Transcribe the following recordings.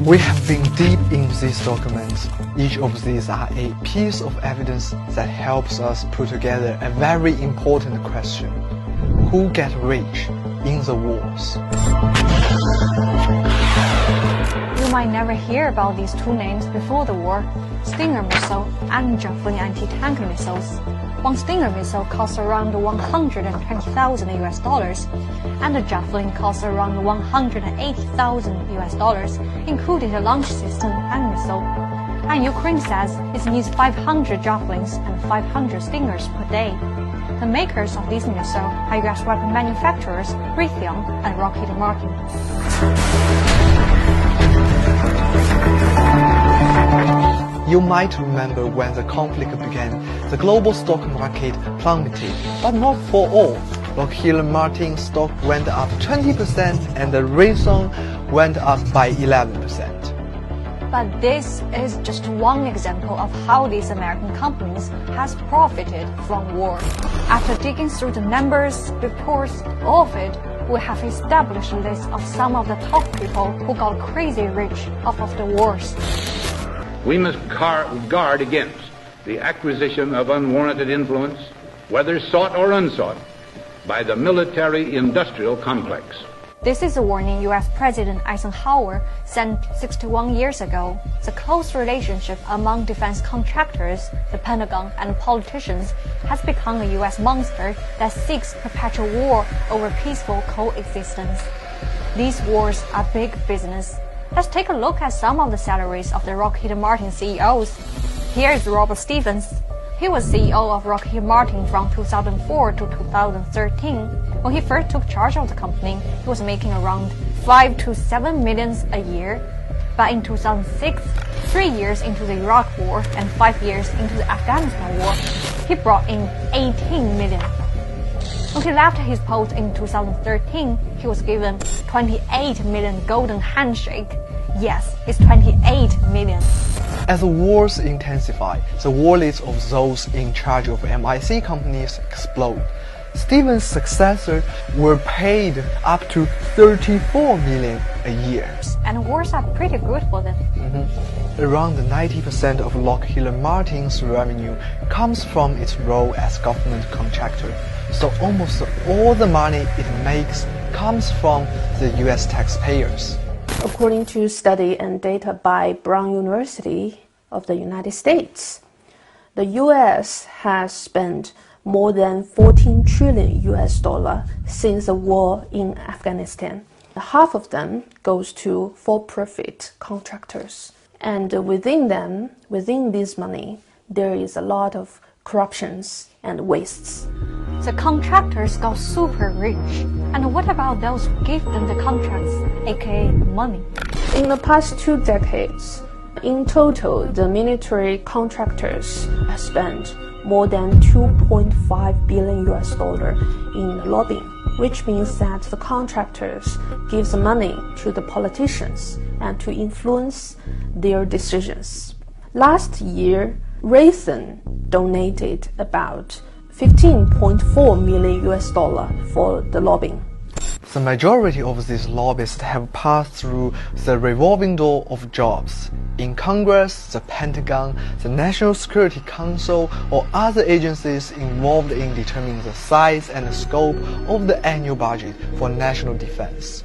We have been deep in these documents. Each of these are a piece of evidence that helps us put together a very important question. Who gets rich in the wars? You might never hear about these two names before the war, Stinger missile and Javelin anti-tank missiles. One Stinger missile costs around $120,000 US, and the Javelin costs around $180,000 US, including the launch system and missile. And Ukraine says it needs 500 Javelins and 500 Stingers per day. The makers of these missiles are US weapon manufacturers Raytheon and Lockheed Martin. You might remember when the conflict began, the global stock market plummeted, but not for all. Lockheed Martin stock went up 20% and the Raytheon went up by 11%. But this is just one example of how these American companies has profited from war. After digging through the numbers, reports, all of it, we have established a list of some of the top people who got crazy rich off of the wars. We must guard against the acquisition of unwarranted influence, whether sought or unsought, by the military-industrial complex. This is a warning U.S. President Eisenhower sent 61 years ago. The close relationship among defense contractors, the Pentagon, and politicians has become a U.S. monster that seeks perpetual war over peaceful coexistence. These wars are big business. Let's take a look at some of the salaries of the Lockheed Martin CEOs. Here is Robert Stevens. He was CEO of Lockheed Martin from 2004 to 2013. When he first took charge of the company, he was making around 5 to 7 million a year. But in 2006, 3 years into the Iraq War and 5 years into the Afghanistan War, he brought in 18 million. When he left his post in 2013, he was given 28 million golden handshake. Yes, it's 28 million. As the wars intensify, the wallets of those in charge of MIC companies explode. Stevens' successors were paid up to 34 million a year. And wars are pretty good for them. Around 90% of Lockheed Martin's revenue comes from its role as government contractor. So almost all the money it makes comes from the US taxpayers. According to study and data by Brown University of the United States, the US has spent more than 14 trillion US dollar since the war in Afghanistan. Half of them goes to for-profit contractors. And within this money, there is a lot of corruptions and wastes. The contractors got super rich. And what about those who give them the contracts, aka money? In the past 2 decades, in total, the military contractors have spent more than 2.5 billion US dollar in lobbying, which means that the contractors give the money to the politicians and to influence their decisions. Last year, Raytheon donated about 15.4 million US dollar for the lobbying. The majority of these lobbyists have passed through the revolving door of jobs in Congress, the Pentagon, the National Security Council, or other agencies involved in determining the size and the scope of the annual budget for national defense.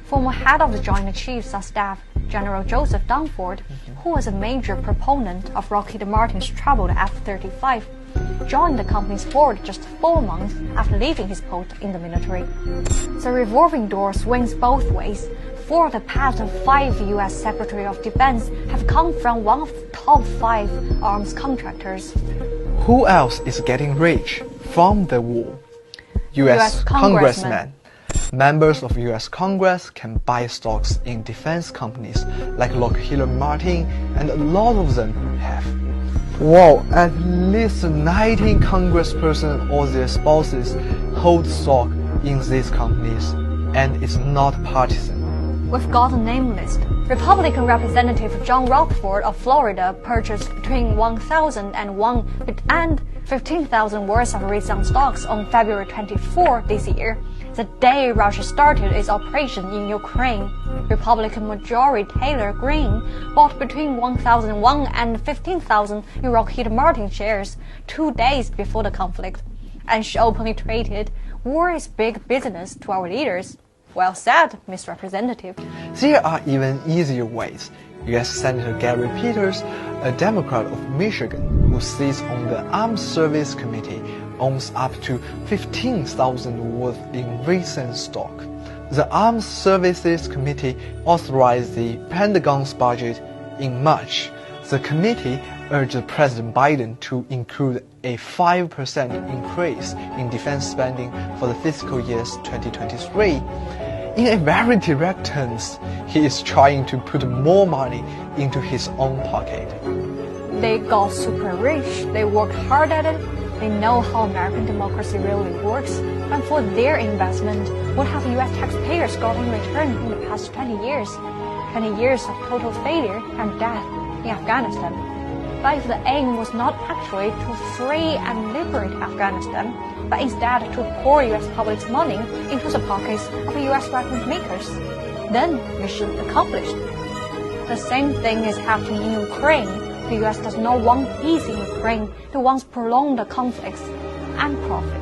Former head of the Joint Chiefs of Staff, General Joseph Dunford, who was a major proponent of Lockheed Martin's troubled F-35, joined the company's board just 4 months after leaving his post in the military. The revolving door swings both ways. 4 of the past 5 U.S. Secretary of Defense have come from one of the top 5 arms contractors. Who else is getting rich from the war? U.S. congressmen. Members of U.S. Congress can buy stocks in defense companies like Lockheed Martin, and a lot of them have. Wow, at least 19 congresspersons or their spouses hold stock in these companies, and it's not partisan. We've got a name list. Republican Representative John Rutherford of Florida purchased between 1,000 and 15,000 worth of Raytheon stocks on February 24 this year. The day Russia started its operation in Ukraine, Republican majority Taylor Greene bought between 1,001 and 15,000 Lockheed Martin shares 2 days before the conflict, and she openly tweeted, "War is big business to our leaders." Well said, Mr. Representative. There are even easier ways. U.S. Senator Gary Peters, a Democrat of Michigan who sits on the Armed Services Committee, owns up to 15,000 worth in recent stock. The Armed Services Committee authorized the Pentagon's budget in March. The committee urged President Biden to include a 5% increase in defense spending for the fiscal year 2023. In a very direct terms, he is trying to put more money into his own pocket. They got super rich, they worked hard at it, they know how American democracy really works, and for their investment, what have U.S. taxpayers got in return in the past 20 years? 20 years of total failure and death in Afghanistan. But if the aim was not actually to free and liberate Afghanistan, but instead to pour U.S. public's money into the pockets of U.S. weapons makers, then mission accomplished. The same thing is happening in Ukraine. The U.S. does not want peace in Ukraine. It wants prolonged conflicts and profit.